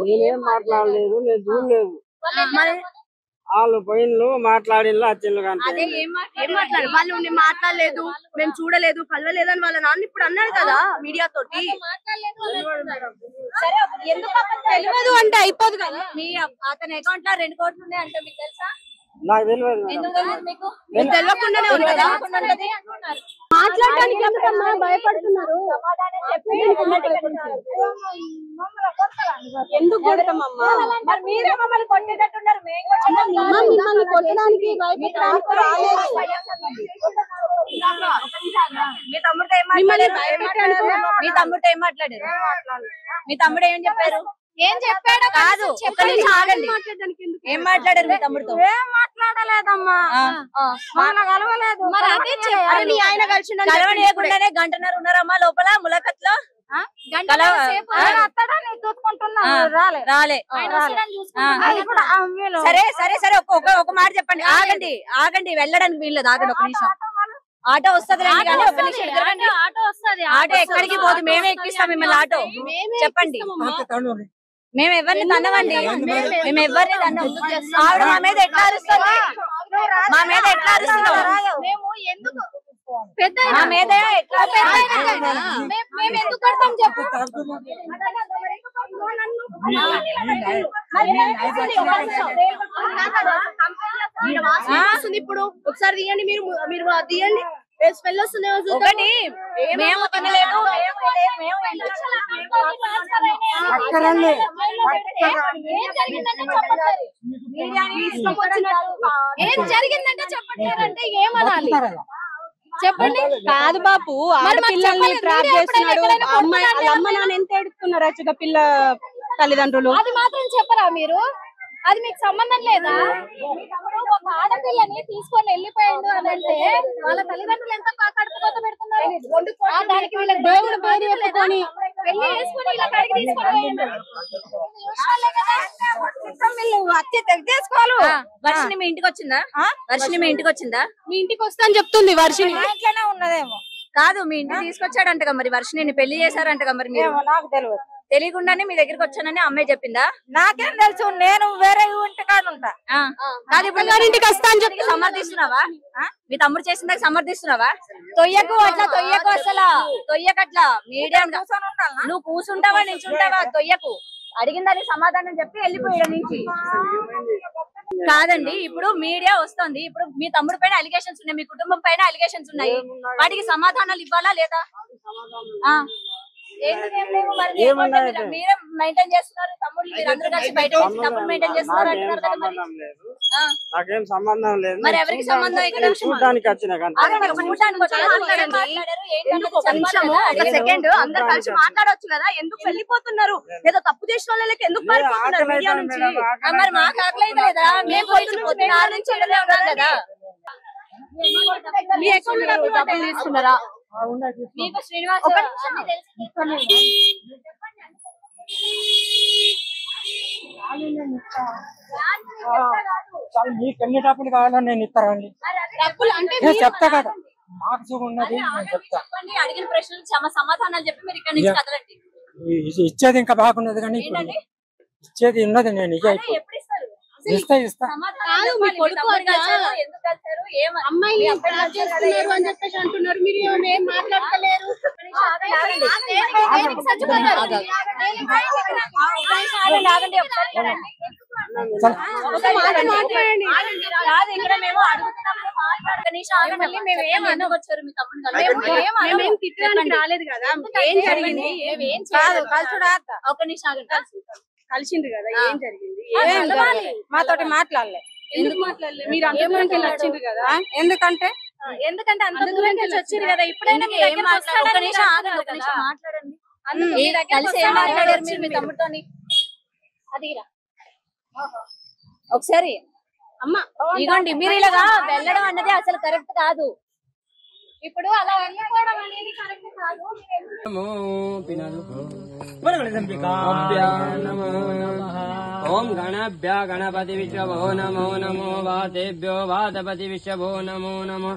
నేనేం మాట్లాడలేదు, నేను చూడలేదు. వాళ్ళు పోయిన్లు మాట్లాడిన్లు వచ్చిండ్లు. అదే ఏం మాట్లాడారు వాళ్ళు? నేను మాట్లాడలేదు, మేము చూడలేదు, కలవలేదు అని వాళ్ళ నాన్న ఇప్పుడు అన్నాడు కదా మీడియా తోటి. సరే ఎందుకు తెలియదు అంటే అయిపోదు కదా. మీ అతని అకౌంట్ లో 2 కోట్లు ఉన్నాయి అంటే మీకు తెలుసా? నాకు తెలియదు. మీకు తెలియకుండానే ఉంటుందా? మాట్లాడడానికి ఎందుకమ్మా భయపడుతున్నారు? ఎందుకు కొడతామమ్మా? మరి మీరే మమ్మల్ని కొట్టేటట్టున్నారు. మిమ్మల్ని కొట్టడానికి భయపెట్టడానికి రాలేదు. మీ తమ్ముడితో ఏం మాట్లాడారు? మీ తమ్ముడు ఏం చెప్పారు? ఏం చెప్పాడు కాదు, ఏం మాట్లాడారు మీ తమ్ముడితో? ఏం మాట్లాడలేదమ్మా, కలవలేదు. ఆయన కలవనీయకుండానే గంటన్నర ఉన్నారమ్మా లోపల ములకత్లో. సరే సరే సరే ఒక మాట చెప్పండి. ఆగండి ఆగండి, వెళ్ళడానికి వీల్లేదు. ఆగండి ఒక నిమిషం. ఆటో వస్తుంది కానీ ఒక నిమిషం. ఆటో ఎక్కడికి పోదు, మేమే ఎక్కిస్తాం మిమ్మల్ని. ఆటో చెప్పండి. మేము ఎవరిని తన్నవండి, మేము ఎవరిని తన్నం. ఆవిడ మా మీద ఎట్లా అరుస్తుంది? మా మీద ఎట్లా అరుస్తుందో? మా మీద ఎట్లా మేము ఎందుకు కడతాం చెప్పు? ఇప్పుడు ఒకసారి తీయండి, మీరు తీయండి. స్మెల్ వస్తుంది ఒకటి. మేము తినలేదు, ఏం జరిగిందంటే చెప్పట్లేరంటే ఏమనాలి చెప్పండి. కాదు బాపు, ఆడపిల్లల్ని ట్రాప్ చేస్తున్నాడు. అమ్మాయి అమ్మ నాన్న ఎంత ఎడుతున్నారు అచ్చగా పిల్ల తల్లిదండ్రులు. అది మాత్రం చెప్పరా మీరు? అది మీకు సంబంధం లేదా? ఒక ఆడపిల్లని తీసుకొని వెళ్ళిపోయిండు అని అంటే వాళ్ళ తల్లిదండ్రులు ఎంత కడుపుకోత పెడుతున్నారు. దానికి వీళ్ళ దేవుడు పేరు చెప్పుకొని పెళ్లి చేసుకొని ఇలా కడిగి తీసుకొని చేసుకోవాలి. వర్షిని మీ ఇంటికి వచ్చిందా? వర్షిని మీ ఇంటికి వచ్చిందా? మీ ఇంటికి వస్తా అని చెప్తుంది వర్షిని. ఇంట్లోనే ఉన్నదేమో. కాదు, మీ ఇంటికి తీసుకొచ్చాడంటగా మరి. వర్షిని పెళ్లి చేశారంటగా మరి. మీరు నాకు తెలియదు, తెలియకుండానే మీ దగ్గరికి వచ్చానని అమ్మాయి చెప్పిందా? నాకేం తెలుసు, నేను వేరే ఇంటికాడ ఉంటా. కాదు, ఇప్పుడు ఇంటికి వస్తా అని చెప్పి సమర్థిస్తున్నావా? మీ తమ్ముడు చేసిందాక సమర్థిస్తున్నావా? తొయ్యకు అట్లా, తొయ్యకు అసలు తొయ్యకట్లా. మీడియా నువ్వు కూర్చుంటావా నించుంటావా? తొయ్యకు. అడిగిందని సమాధానం చెప్పి వెళ్ళిపోయాడు నుంచి. కాదండి, ఇప్పుడు మీడియా వస్తుంది. ఇప్పుడు మీ తమ్ముడు పైన అలిగేషన్స్ ఉన్నాయి, మీ కుటుంబం పైన అలిగేషన్స్ ఉన్నాయి. వాటికి సమాధానాలు ఇవ్వాలా లేదా? మీరే మెయింటైన్ చేస్తున్నారు. తమ్ముడు మీరు అందరూ కలిసి బయట తమ్ముడు మెయింటైన్ చేస్తున్నారు అంటున్నారు కదా. నాకేం సంబంధం లేదు. మరి ఎవరికి సంబంధం? ఇక్కడ చూడడానికి వచ్చిన సెకండ్ అందరు కలిసి మాట్లాడవచ్చు కదా. ఎందుకు వెళ్ళిపోతున్నారు? ఏదో తప్పు చేసిన వాళ్ళకి ఎందుకు పారిపోతున్నారు మీడియా నుంచి? మరి మాకు ఆకలేదు లేదా? మేము పొద్దున్న నుంచి ఉన్నాం కదా. మీ అకౌంట్ లో డబ్బులు తీసుకున్నారా? మీకు శ్రీనివాస్ మీకు ఎన్ని డబ్బులు కావాలో నేను ఇస్తానండి, చెప్తా కదా. మాకు ఉన్నది చెప్తా. అడిగిన ప్రశ్నలకు సమాధానాలు చెప్పి మీరు ఇక్కడ నుంచి కదలండి. ఇచ్చేది ఇంకా బాగున్నది కానీ ఇచ్చేది ఉన్నది. నేను ఇస్తా అమ్మాయి అని చెప్పేసి అంటున్నారు. మీరు ఏం మాట్లాడతలేరు. ఇక్కడ మేము తిట్టడానికి రాలేదు కదా. ఏం జరిగింది? ఒక నిమిషం కలిసింది కదా. ఏం జరిగింది? మాతోటి మాట్లాడలే. ఎందుకు మాట్లాడలేదు? మీరు అంత దూరంకి వెళ్ళి వచ్చిండ్రు కదా. ఎందుకంటే అంత దూరంకి వెళ్ళి వచ్చిండ్రు కదా. ఇప్పుడైనా మాట్లాడండి. కలిసి ఏం మాట్లాడారు మీరు మీ తమ్ముడితోని? అదిరా ఒకసారి. అమ్మ ఇదిగోండి, మీరు ఇలాగా వెళ్ళడం అన్నది అసలు కరెక్ట్ కాదు. ఇప్పుడు అలా వెళ్ళిపోవడం అనేది కరెక్ట్ కాదు. ఓం గణభ్య గణపతి విశ్వభో నమో నమో వాతేభ్యో వాతపతి విశ్వభో నమో నమో